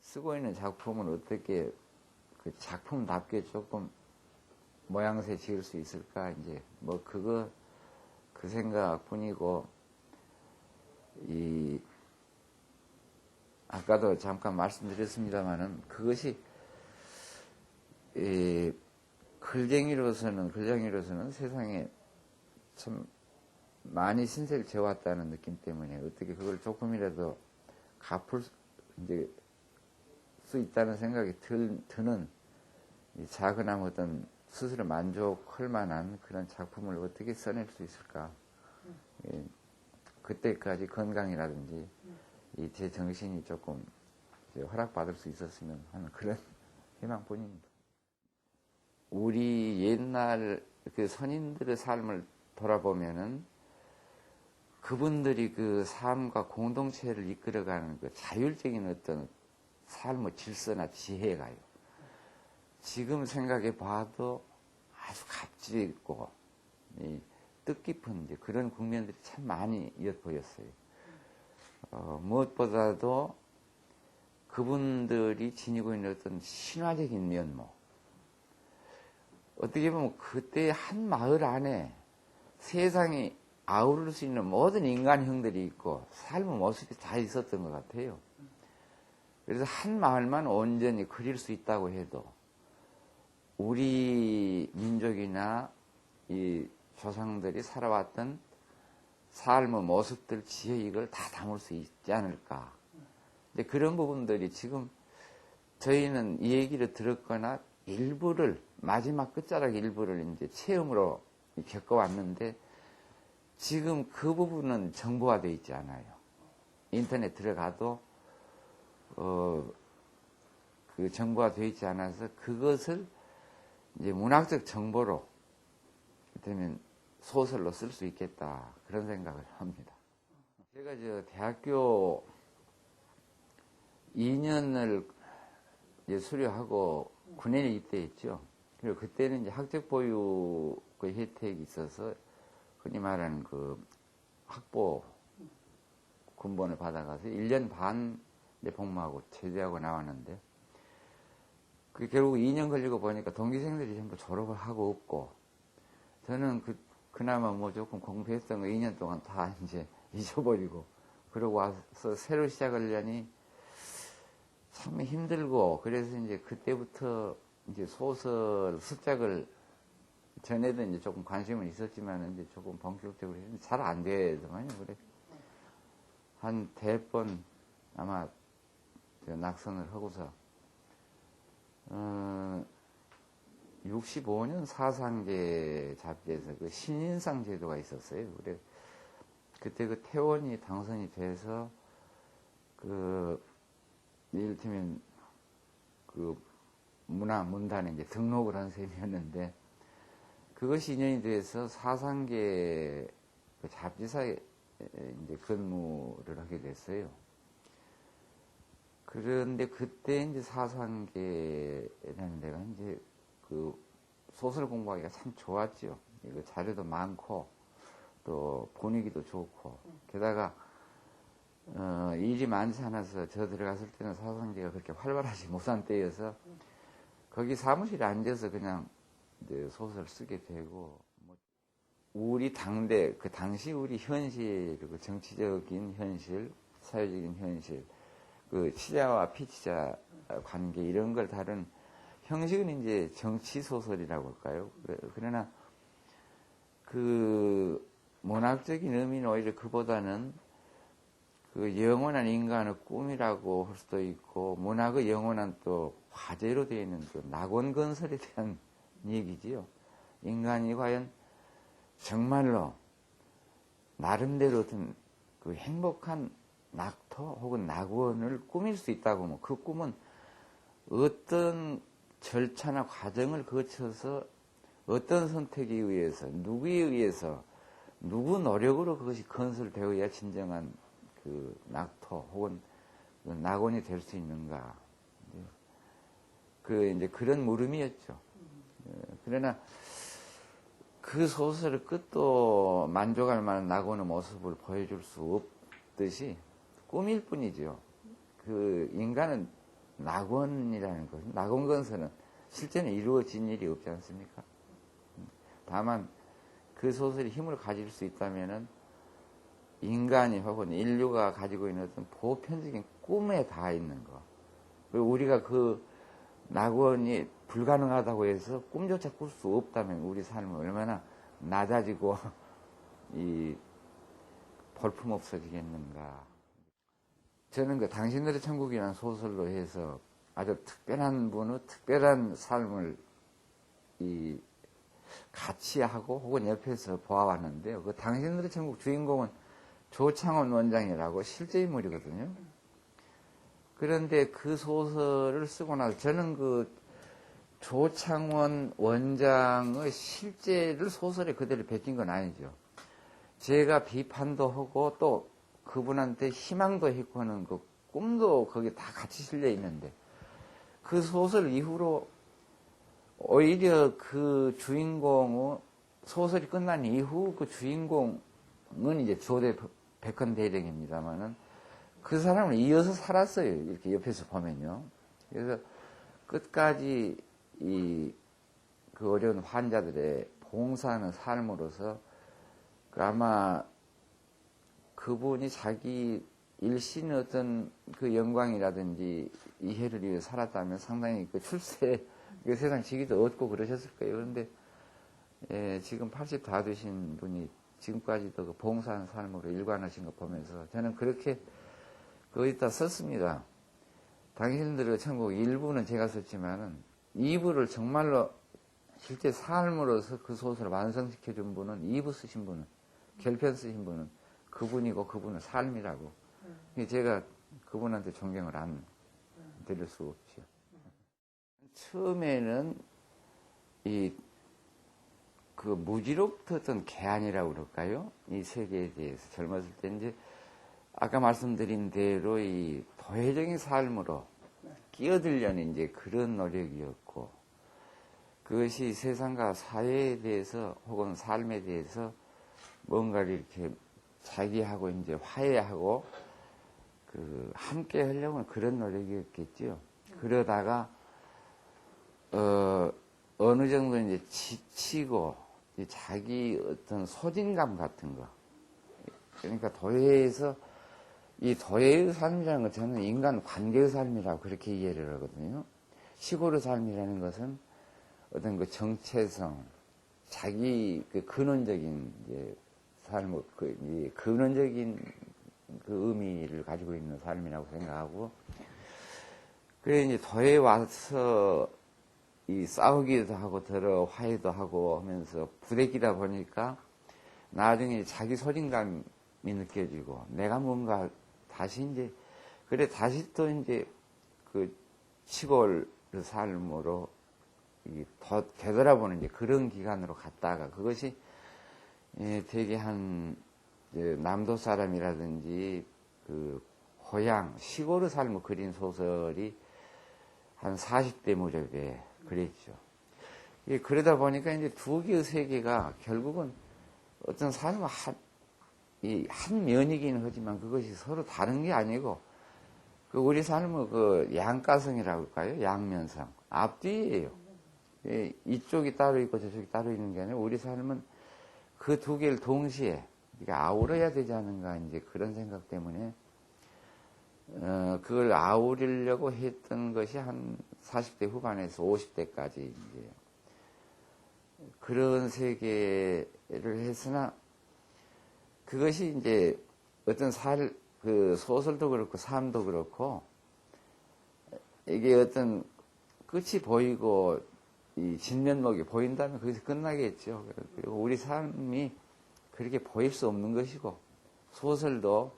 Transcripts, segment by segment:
쓰고 있는 작품을 어떻게 그 작품답게 조금 모양새 지을 수 있을까, 이제, 뭐, 그 생각뿐이고, 아까도 잠깐 말씀드렸습니다만은, 그것이, 글쟁이로서는 세상에 참 많이 신세를 져왔다는 느낌 때문에 어떻게 그걸 조금이라도 갚을 이제 수 있다는 생각이 드는 작은 어떤 스스로 만족할 만한 그런 작품을 어떻게 써낼 수 있을까? 그때까지 건강이라든지 제 정신이 조금 허락받을 수 있었으면 하는 그런 희망뿐입니다. 우리 옛날 그 선인들의 삶을 돌아보면은 그분들이 그 삶과 공동체를 이끌어가는 그 자율적인 어떤 삶의 질서나 지혜가요. 지금 생각해 봐도 아주 값지 있고 뜻깊은 이제 그런 국면들이 참 많이 엿보였어요. 무엇보다도 그분들이 지니고 있는 어떤 신화적인 면모, 어떻게 보면 그때 한 마을 안에 세상이 아우를 수 있는 모든 인간형들이 있고 삶의 모습이 다 있었던 것 같아요. 그래서 한 마을만 온전히 그릴 수 있다고 해도 우리 민족이나 이 조상들이 살아왔던 삶의 모습들, 지혜, 이걸 다 담을 수 있지 않을까. 근데 그런 부분들이 지금 저희는 이 얘기를 들었거나 마지막 끝자락 일부를 이제 체험으로 겪어왔는데 지금 그 부분은 정보화되어 있지 않아요. 인터넷 들어가도 그 정보화되어 있지 않아서 그것을 이제 문학적 정보로 되면 소설로 쓸 수 있겠다, 그런 생각을 합니다. 제가 대학교 2년을 이제 수료하고 군인에 입대했죠. 그리고 그때는 이제 학적 보육 그 혜택이 있어서 흔히 말하는 그 학보 군번을 받아가서 1년 반 이제 복무하고 제대하고 나왔는데, 그 결국 2년 걸리고 보니까 동기생들이 전부 졸업을 하고 없고, 저는 그나마 뭐 조금 공부했던 거 2년 동안 다 이제 잊어버리고, 그러고 와서 새로 시작하려니 참 힘들고, 그래서 이제 그때부터 이제 소설 습작을 전에도 이제 조금 관심은 있었지만 이제 조금 본격적으로 했는데 잘 안 되더만요. 그래 한 대번 아마 낙선을 하고서 65년 사상계 잡지에서 그 신인상 제도가 있었어요. 그래 그때 그 태원이 당선이 돼서 이를테면 문단에 이제 등록을 한 셈이었는데, 그것이 인연이 돼서 사상계 그 잡지사에 이제 근무를 하게 됐어요. 그런데 그때 이제 사상계라는 데가 이제 그 소설 공부하기가 참 좋았죠. 이거 자료도 많고 또 분위기도 좋고, 게다가 일이 많지 않아서 저 들어갔을 때는 사상계가 그렇게 활발하지 못한 때여서 거기 사무실에 앉아서 그냥 이제 소설 쓰게 되고, 우리 당대 그 당시 우리 현실, 그 정치적인 현실, 사회적인 현실, 그 취자와 피취자 관계 이런 걸 다룬 형식은 이제 정치 소설이라고 할까요? 그러나 그 문학적인 의미는 오히려 그보다는 그 영원한 인간의 꿈이라고 할 수도 있고, 문학의 영원한 또 화제로 되어 있는 그 낙원 건설에 대한 얘기지요. 인간이 과연 정말로 나름대로 어떤 그 행복한 낙토 혹은 낙원을 꾸밀 수 있다고 하면 그 꿈은 어떤 절차나 과정을 거쳐서 어떤 선택에 의해서 누구에 의해서 누구 노력으로 그것이 건설되어야 진정한 그 낙토 혹은 그 낙원이 될 수 있는가. 이제 그런 물음이었죠. 그러나 그 소설의 끝도 만족할 만한 낙원의 모습을 보여줄 수 없듯이 꿈일 뿐이죠. 그 인간은 낙원이라는 것은, 낙원건설은 실제는 이루어진 일이 없지 않습니까? 다만 그 소설이 힘을 가질 수 있다면은 인간이 혹은 인류가 가지고 있는 어떤 보편적인 꿈에 닿아 있는 거. 그리고 우리가 그 낙원이 불가능하다고 해서 꿈조차 꿀 수 없다면 우리 삶은 얼마나 낮아지고 이 볼품 없어지겠는가. 저는 그 당신들의 천국이라는 소설로 해서 아주 특별한 분의 특별한 삶을 같이 하고 혹은 옆에서 보아왔는데요. 그 당신들의 천국 주인공은 조창원 원장이라고 실제 인물이거든요. 그런데 그 소설을 쓰고 나서 저는 그 조창원 원장의 실제를 소설에 그대로 베낀 건 아니죠. 제가 비판도 하고 또 그분한테 희망도 했고 하는 그 꿈도 거기 다 같이 실려 있는데 그 소설 이후로 오히려 그 주인공의 소설이 끝난 이후 그 주인공은 이제 조대 백헌 대령입니다만은 그 사람을 이어서 살았어요. 이렇게 옆에서 보면요. 그래서 끝까지 그 어려운 환자들의 봉사하는 삶으로서 아마 그분이 자기 일신의 어떤 그 영광이라든지 이해를 위해 살았다면 상당히 그 출세, 그 세상 지기도 얻고 그러셨을 거예요. 그런데, 지금 80 다 되신 분이 지금까지도 그 봉사하는 삶으로 일관하신 거 보면서 저는 그렇게 거기다 썼습니다. 당신들의 천국 1부는 제가 썼지만은 2부를 정말로 실제 삶으로서 그 소설을 완성시켜준 분은 2부 쓰신 분은, 결편 쓰신 분은 그분이고 그분의 삶이라고. 제가 그분한테 존경을 안 드릴 수 없죠. 처음에는 그 무지롭던 개안이라고 그럴까요? 이 세계에 대해서 젊었을 때 이제 아까 말씀드린 대로 이 도회적인 삶으로 끼어들려는 이제 그런 노력이었고 그것이 세상과 사회에 대해서 혹은 삶에 대해서 뭔가를 이렇게 자기하고 이제 화해하고 그 함께 하려고 하는 그런 노력이었겠죠. 그러다가 어느 정도 이제 지치고 이제 자기 어떤 소진감 같은 거. 그러니까 도회에서 이 도회의 삶이라는 건 저는 인간 관계의 삶이라고 그렇게 이해를 하거든요. 시골의 삶이라는 것은 어떤 그 정체성, 자기 그 근원적인 이제 삶, 그 근원적인 그 의미를 가지고 있는 삶이라고 생각하고, 그래 이제 도에 와서 이 싸우기도 하고 더러 화해도 하고 하면서 부대끼다 보니까 나중에 자기 소진감이 느껴지고 내가 뭔가 다시 이제 그래 다시 또 이제 그 시골 삶으로 더 되돌아보는 이제 그런 기간으로 갔다가 그것이 되게 한 남도 사람이라든지 그 고향 시골의 삶을 그린 소설이 한 40대 무렵에 그랬죠. 그러다 보니까 이제 두 개의 세계가 결국은 어떤 삶의 한 면이긴 하지만 그것이 서로 다른 게 아니고 그 우리 삶의 그 양가성이라고 할까요? 양면성. 앞뒤예요. 이쪽이 따로 있고 저쪽이 따로 있는 게 아니라 우리 삶은 그 두 개를 동시에 아우러야 되지 않은가 이제 그런 생각 때문에 그걸 아우리려고 했던 것이 한 40대 후반에서 50대까지 이제 그런 세계를 했으나 그것이 이제 어떤 그 소설도 그렇고 삶도 그렇고 이게 어떤 끝이 보이고 이 진면목이 보인다면 거기서 끝나겠죠. 그리고 우리 삶이 그렇게 보일 수 없는 것이고 소설도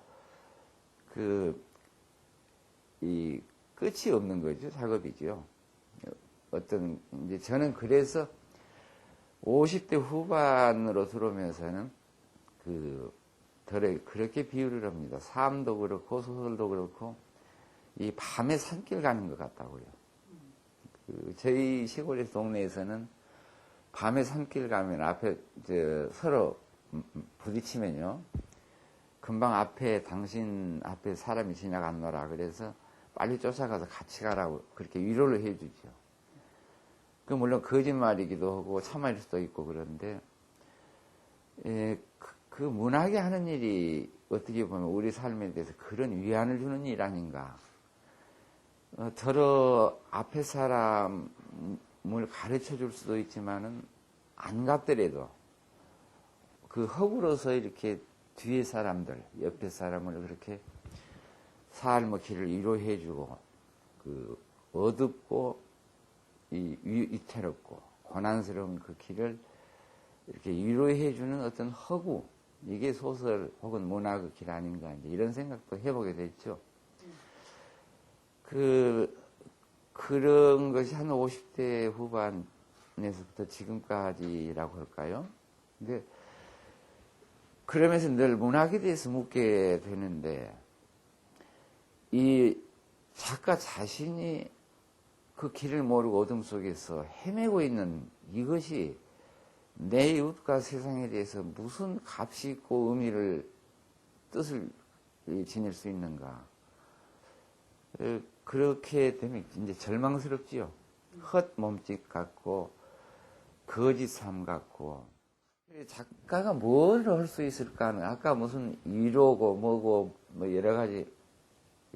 이 끝이 없는 거죠. 작업이죠. 어떤 이제 저는 그래서 50대 후반으로 들어오면서는 그렇게 비유를 합니다. 삶도 그렇고 소설도 그렇고 이 밤에 산길 가는 것 같다고요. 저희 시골의 동네에서는 밤에 산길 가면 앞에 서로 부딪히면요. 금방 앞에 당신 앞에 사람이 지나갔노라 그래서 빨리 쫓아가서 같이 가라고 그렇게 위로를 해주죠. 그 물론 거짓말이기도 하고 참말일 수도 있고 그런데 그 문학이 하는 일이 어떻게 보면 우리 삶에 대해서 그런 위안을 주는 일 아닌가. 더러 앞에 사람을 가르쳐 줄 수도 있지만은 안 갔더라도 그 허구로서 이렇게 뒤에 사람들, 옆에 사람을 그렇게 삶의 길을 위로해 주고 그 어둡고 위태롭고 고난스러운 그 길을 이렇게 위로해 주는 어떤 허구, 이게 소설 혹은 문학의 길 아닌가, 이제 이런 생각도 해보게 됐죠. 그런 것이 한 50대 후반에서부터 지금까지라고 할까요? 근데 그러면서 늘 문학에 대해서 묻게 되는데, 이 작가 자신이 그 길을 모르고 어둠 속에서 헤매고 있는 이것이 내 이웃과 세상에 대해서 무슨 값이 있고 뜻을 지닐 수 있는가. 그렇게 되면 이제 절망스럽지요. 헛 몸짓 같고, 거짓 삶 같고. 작가가 뭘 할 수 있을까 하는, 아까 무슨 위로고 뭐고 뭐 여러 가지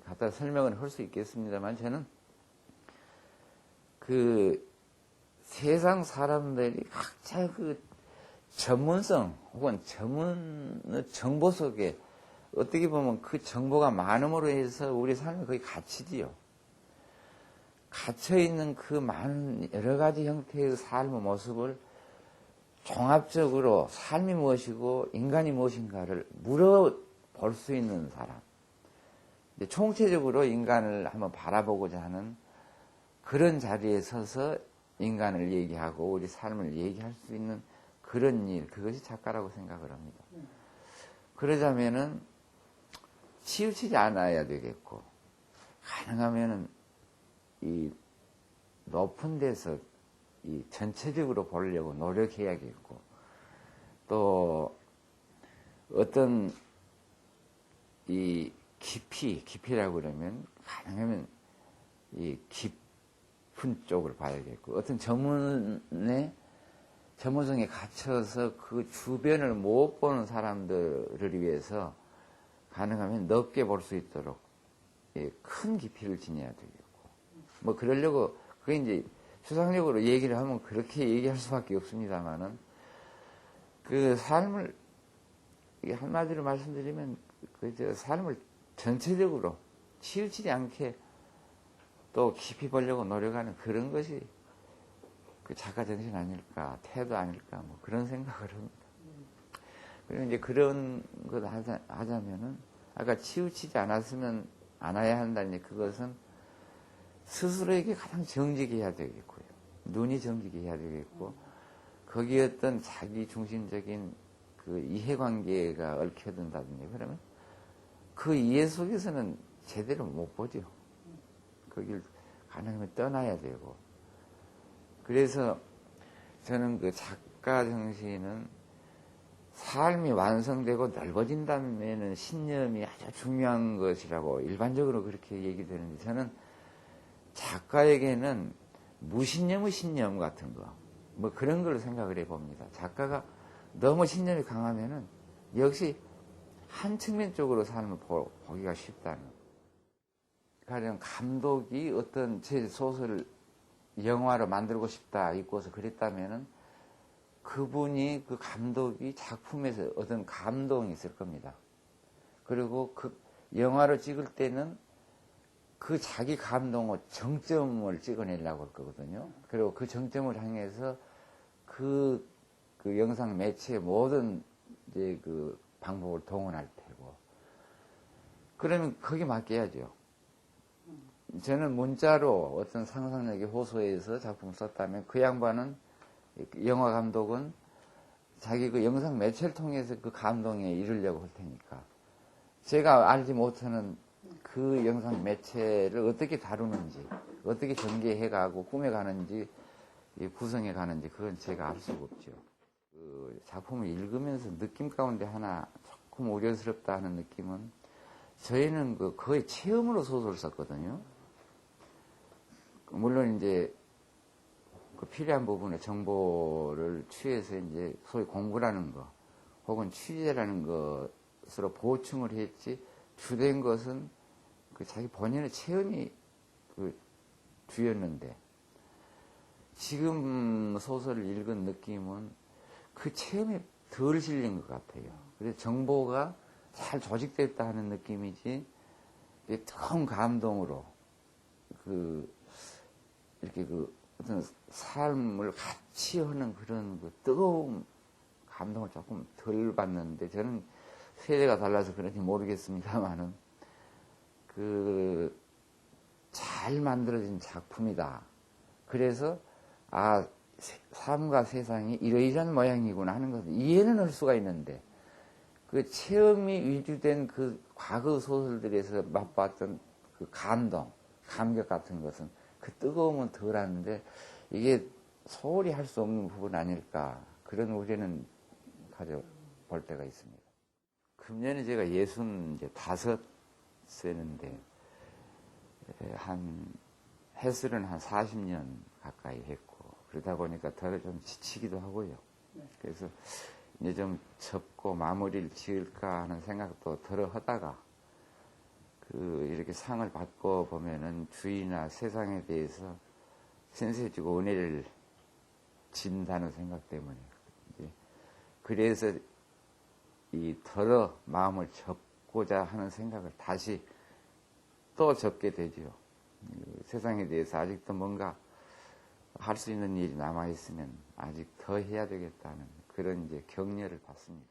갖다 설명을 할 수 있겠습니다만, 저는 그 세상 사람들이 각자 그 전문성 혹은 정보 속에 어떻게 보면 그 정보가 많음으로 해서 우리 삶이 거의 갇히지요. 갇혀있는 그 많은 여러 가지 형태의 삶의 모습을 종합적으로 삶이 무엇이고 인간이 무엇인가를 물어볼 수 있는 사람. 총체적으로 인간을 한번 바라보고자 하는 그런 자리에 서서 인간을 얘기하고 우리 삶을 얘기할 수 있는 그런 일, 그것이 작가라고 생각을 합니다. 그러자면은 치우치지 않아야 되겠고, 가능하면은 이 높은 데서 이 전체적으로 보려고 노력해야겠고, 또 어떤 이 깊이라고 그러면 가능하면 이 깊은 쪽을 봐야겠고, 어떤 전문성에 갇혀서 그 주변을 못 보는 사람들을 위해서 가능하면 넓게 볼 수 있도록 큰 깊이를 지녀야 되겠고, 뭐 그러려고 그게 이제 추상적으로 얘기를 하면 그렇게 얘기할 수밖에 없습니다만은, 그 삶을 한마디로 말씀드리면 그 삶을 전체적으로 치우치지 않게 또 깊이 보려고 노력하는 그런 것이 그 작가 정신 아닐까, 태도 아닐까, 뭐 그런 생각을 합니다. 그리고 이제 그런 것 하자면은, 아까 치우치지 않아야 한다니, 그것은 스스로에게 가장 정직해야 되겠고요. 눈이 정직해야 되겠고, 거기에 어떤 자기 중심적인 그 이해관계가 얽혀든다든지, 그러면 그 이해 속에서는 제대로 못 보죠. 거길 가능하면 떠나야 되고. 그래서 저는 그 작가 정신은 삶이 완성되고 넓어진다면은 신념이 아주 중요한 것이라고 일반적으로 그렇게 얘기되는데, 저는 작가에게는 무신념의 신념 같은 거, 뭐 그런 걸 생각을 해봅니다. 작가가 너무 신념이 강하면은 역시 한 측면 쪽으로 삶을 보기가 쉽다는. 가령 감독이 어떤 제 소설을 영화로 만들고 싶다 있고서 그랬다면은 그분이 그 감독이 작품에서 어떤 감동이 있을 겁니다. 그리고 그 영화로 찍을 때는 그 자기 감동의 정점을 찍어내려고 할 거거든요. 그리고 그 정점을 향해서 그 영상 매체의 모든 이제 그 방법을 동원할 테고. 그러면 거기 맡겨야죠. 저는 문자로 어떤 상상력의 호소에서 작품을 썼다면 그 양반은, 영화 감독은 자기 그 영상 매체를 통해서 그 감동에 이르려고 할 테니까, 제가 알지 못하는 그 영상 매체를 어떻게 다루는지, 어떻게 전개해가고 꾸며가는지, 구성해 가는지, 그건 제가 알 수가 없죠. 그 작품을 읽으면서 느낌 가운데 하나 조금 우려스럽다 하는 느낌은, 저희는 그 거의 체험으로 소설을 썼거든요. 물론 이제 그 필요한 부분의 정보를 취해서 이제 소위 공부라는 거 혹은 취재라는 것으로 보충을 했지 주된 것은 그 자기 본인의 체험이 그 주였는데 지금 소설을 읽은 느낌은 그 체험이 덜 실린 것 같아요. 그래서 정보가 잘 조직됐다 하는 느낌이지 뜨거운 감동으로 이렇게 어떤 삶을 같이 하는 그런 그 뜨거운 감동을 조금 덜 받는데 저는 세대가 달라서 그런지 모르겠습니다만은 잘 만들어진 작품이다. 그래서 삶과 세상이 이러이러한 모양이구나 하는 것을 이해는 할 수가 있는데 그 체험이 위주된 그 과거 소설들에서 맛봤던 그 감동, 감격 같은 것은 그 뜨거움은 덜하는데 이게 소홀히 할 수 없는 부분 아닐까 그런 우려는 가져볼 때가 있습니다. 금년에 제가 65세인데 헬스는 한 40년 가까이 했고 그러다 보니까 더 좀 지치기도 하고요. 그래서 이제 좀 접고 마무리를 지을까 하는 생각도 들어 하다가 이렇게 상을 받고 보면은 주위나 세상에 대해서 센세지고 은혜를 진다는 생각 때문에 이제 그래서 덜어 마음을 접고자 하는 생각을 다시 또 접게 되죠. 세상에 대해서 아직도 뭔가 할 수 있는 일이 남아있으면 아직 더 해야 되겠다는 그런 이제 격려를 받습니다.